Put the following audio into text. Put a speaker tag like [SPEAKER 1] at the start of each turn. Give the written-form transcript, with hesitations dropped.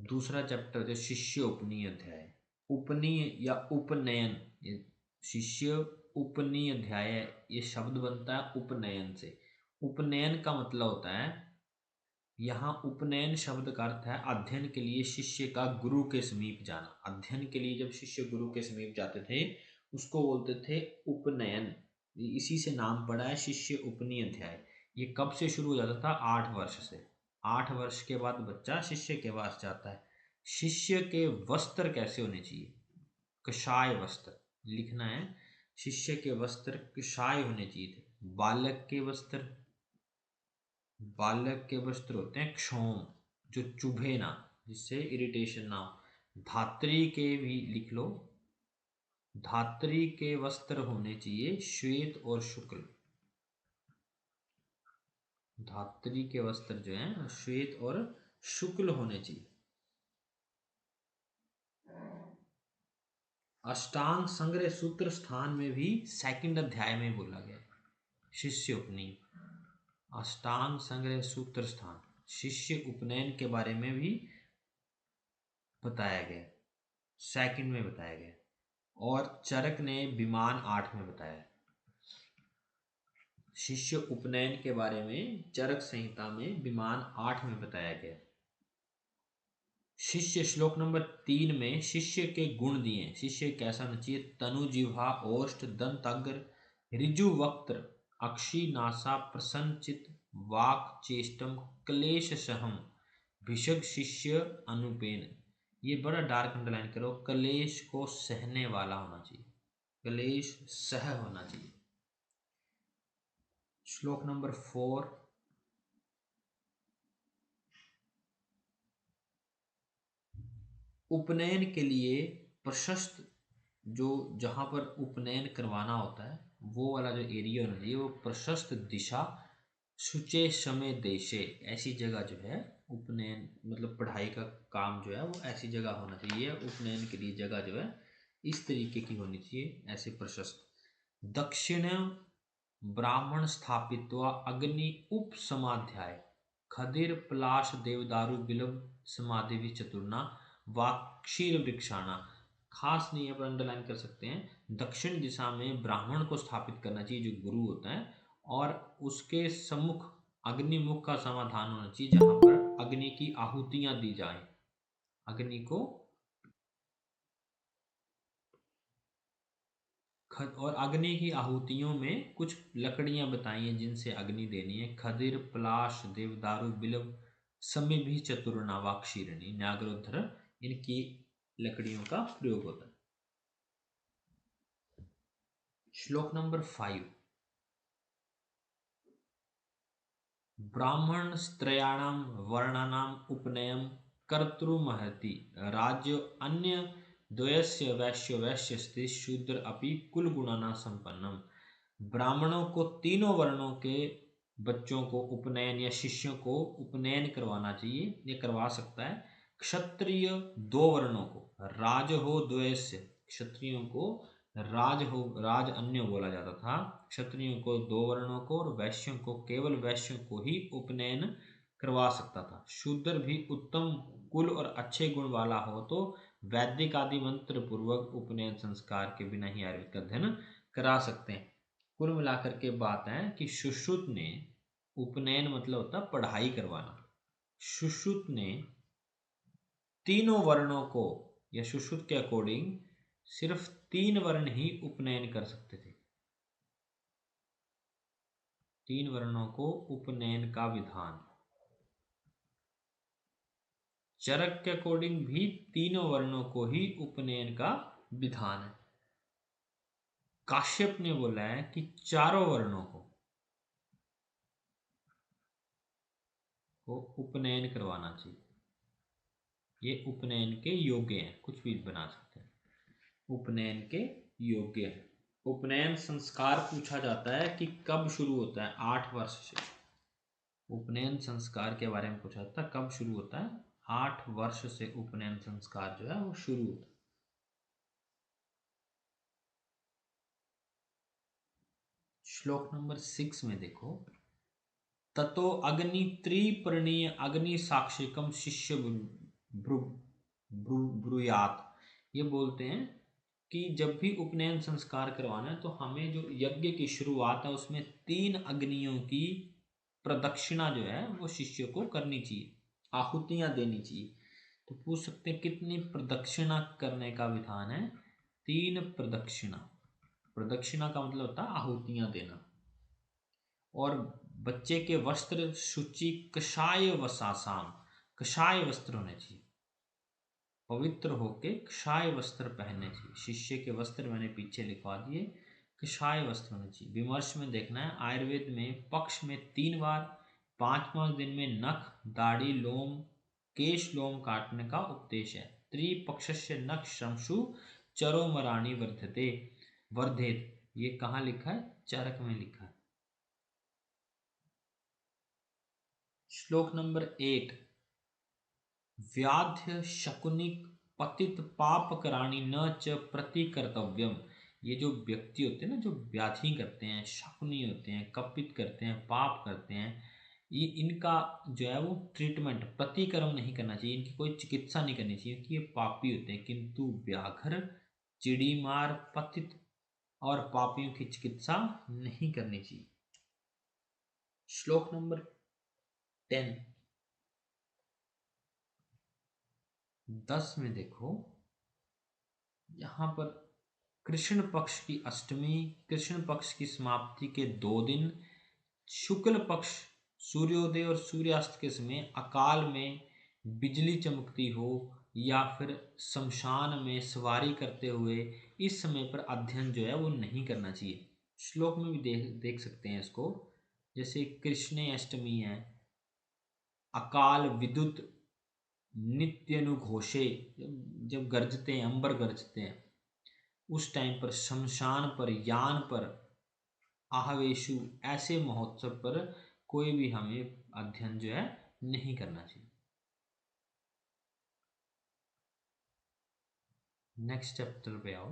[SPEAKER 1] दूसरा चैप्टर जो शिष्य उपनीय अध्याय, उपनीय या उपनयन, ये शिष्य उपनीय अध्याय, ये शब्द बनता है उपनयन से। उपनयन का मतलब होता है, यहाँ उपनयन शब्द का अर्थ है अध्ययन के लिए शिष्य का गुरु के समीप जाना। अध्ययन के लिए जब शिष्य गुरु के समीप जाते थे उसको बोलते थे उपनयन। इसी से नाम पड़ा है शिष्य उपनीय अध्याय। ये कब से शुरू हो जाता था? 8 वर्ष से। 8 वर्ष के बाद बच्चा शिष्य के पास जाता है। शिष्य के वस्त्र कैसे होने चाहिए? कषाय वस्त्र लिखना है। शिष्य के वस्त्र कषाय होने चाहिए थे। बालक के वस्त्र होते हैं क्षौम, जो चुभे ना, जिससे इरिटेशन ना हो। धात्री के भी लिख लो। धात्री के वस्त्र होने चाहिए श्वेत और शुक्ल। धात्री के वस्त्र जो हैं श्वेत और शुक्ल होने चाहिए। अष्टांग संग्रह सूत्र स्थान में भी सेकंड अध्याय में बोला गया शिष्य उपनयन। अष्टांग संग्रह सूत्र स्थान शिष्य उपनयन के बारे में भी बताया गया, सेकंड में बताया गया। और चरक ने विमान 8 में बताया। शिष्य उपनयन के बारे में चरक संहिता में विमान 8 में बताया गया। शिष्य श्लोक नंबर 3 में शिष्य के गुण दिए। शिष्य कैसा होना चाहिए? तनु जिह्वा ओष्ठ दंताग्र ऋजु वक्त्र अक्षी नासा प्रसन्नचित वाक चेष्टम क्लेश सहम भिषग शिष्य अनुपेन। ये बड़ा डार्क अंडरलाइन करो, क्लेश को सहने वाला होना चाहिए, क्लेश सह होना चाहिए। श्लोक नंबर 4, उपनयन के लिए प्रशस्त, जो जहाँ पर उपनयन करवाना होता है वो वाला जो एरिया होना चाहिए वो प्रशस्त दिशा शुचे समय देशे। ऐसी जगह जो है उपनयन मतलब पढ़ाई का काम जो है वो ऐसी जगह होना चाहिए। उपनयन के लिए जगह जो है इस तरीके की होनी चाहिए, ऐसे प्रशस्त। दक्षिण ब्राह्मण स्थापित्वा अग्नि उप समाध्याय खदिर पलाश देवदारु बिलव समाधि चतुर्ना वाक्षीर वृक्षाणा। खास नहीं है पर अंडरलाइन कर सकते हैं। दक्षिण दिशा में ब्राह्मण को स्थापित करना चाहिए जो गुरु होता है, और उसके सम्मुख अग्निमुख का समाधान होना चाहिए जहां पर अग्नि की आहुतियां दी जाए। अग्नि को और अग्नि की आहुतियों में कुछ लकड़ियां बताई हैं जिनसे अग्नि देनी है। खदिर पलाश देवदारु बिलव समय भी चतुर्णा वाक्षीरणी न्याग्रोधर, इनकी लकड़ियों का प्रयोग होता है। श्लोक नंबर 5, ब्राह्मण स्त्रयाणाम वर्णानाम उपनयम कर्तृमहति राज्य अन्य द्वयस्य वैश्य वैश्य स्त्री शूद्र अपि कुल गुणाना संपन्नम। ब्राह्मणों को तीनों वर्णों के बच्चों को उपनयन या शिष्यों को उपनयन करवाना चाहिए, ये करवा सकता है। क्षत्रिय 2 वर्णों को राज हो द्वयस्य, क्षत्रियों को राज हो, राज अन्य बोला जाता था। क्षत्रियों को 2 वर्णों को और वैश्यों को, केवल वैश्यों को ही उपनयन करवा सकता था। शूद्र भी उत्तम कुल और अच्छे गुण वाला हो तो वैदिक आदि मंत्र पूर्वक उपनयन संस्कार के बिना ही आयुर्वेद का अध्ययन करा सकते हैं। कुल मिलाकर के बात है कि सुश्रुत ने, उपनयन मतलब होता पढ़ाई करवाना, सुश्रुत ने तीनों वर्णों को, या सुश्रुत के अकॉर्डिंग सिर्फ 3 वर्ण ही उपनयन कर सकते थे। 3 वर्णों को उपनयन का विधान। चरक के अकॉर्डिंग भी तीनों वर्णों को ही उपनयन का विधान है। काश्यप ने बोला है कि चारों वर्णों को उपनयन करवाना चाहिए। ये उपनयन के योग्य हैं, कुछ भी बना सकते हैं, उपनयन के योग्य है। उपनयन संस्कार पूछा जाता है कि कब शुरू होता है? 8 वर्ष से। उपनयन संस्कार के बारे में पूछा जाता है कब शुरू होता है? 8 वर्ष से उपनयन संस्कार जो है वो शुरू होता है। श्लोक नंबर 6 में देखो, ततो अग्नि त्रिपर्णीय अग्नि साक्षिकम शिष्य ब्रु ब्रुयात। ये बोलते हैं कि जब भी उपनयन संस्कार करवाना है तो हमें जो यज्ञ की शुरुआत है उसमें 3 अग्नियों की प्रदक्षिणा जो है वो शिष्य को करनी चाहिए, आहुतियां देनी चाहिए। तो पूछ सकते हैं कितनी प्रदक्षिणा करने का विधान है? 3 प्रदक्षिणा। प्रदक्षिणा का मतलब होता है आहुतियां देना। और बच्चे के वस्त्र शुचि कषाय वसासाम, कषाय वस्त्र होने चाहिए, पवित्र होके कषाय वस्त्र पहनने चाहिए। शिष्य के वस्त्र मैंने पीछे लिखवा दिए, कषाय वस्त्र होने चाहिए। विमर्श में देखना है, आयुर्वेद में पक्ष में 3 बार 5-5 दिन में नख दाढ़ी लोम केश लोम काटने का उपदेश है। त्रिपक्षस्य नख श्रमशु चरो मराणी वर्धते वर्धेत। ये कहाँ लिखा है? चरक में लिखा है। श्लोक नंबर 8, व्याध्य शकुनिक पतित पाप कराणी न च प्रति कर्तव्यम। ये जो व्यक्ति होते हैं ना, जो व्याधि करते हैं, शकुनी होते हैं, कपित करते हैं, पाप करते हैं, ये इनका जो है वो ट्रीटमेंट प्रतिकर्म नहीं करना चाहिए, इनकी कोई चिकित्सा नहीं करनी चाहिए क्योंकि ये पापी होते हैं। किंतु व्याघ्र चिड़ीमार पतित और पापियों की चिकित्सा नहीं करनी चाहिए। श्लोक नंबर 10, 10 में देखो, यहाँ पर कृष्ण पक्ष की अष्टमी, कृष्ण पक्ष की समाप्ति के 2 दिन, शुक्ल पक्ष सूर्योदय और सूर्यास्त के समय अकाल में बिजली चमकती हो या फिर शमशान में सवारी करते हुए, इस समय पर अध्ययन जो है वो नहीं करना चाहिए। श्लोक में भी देख सकते हैं इसको, जैसे कृष्ण अष्टमी है, अकाल विद्युत नित्यानुघोषे, जब गरजते हैं, अंबर गरजते हैं, उस टाइम पर शमशान पर, यान पर, आहवेशु, ऐसे महोत्सव पर कोई भी हमें अध्ययन जो है नहीं करना चाहिए। नेक्स्ट चैप्टर पे आओ।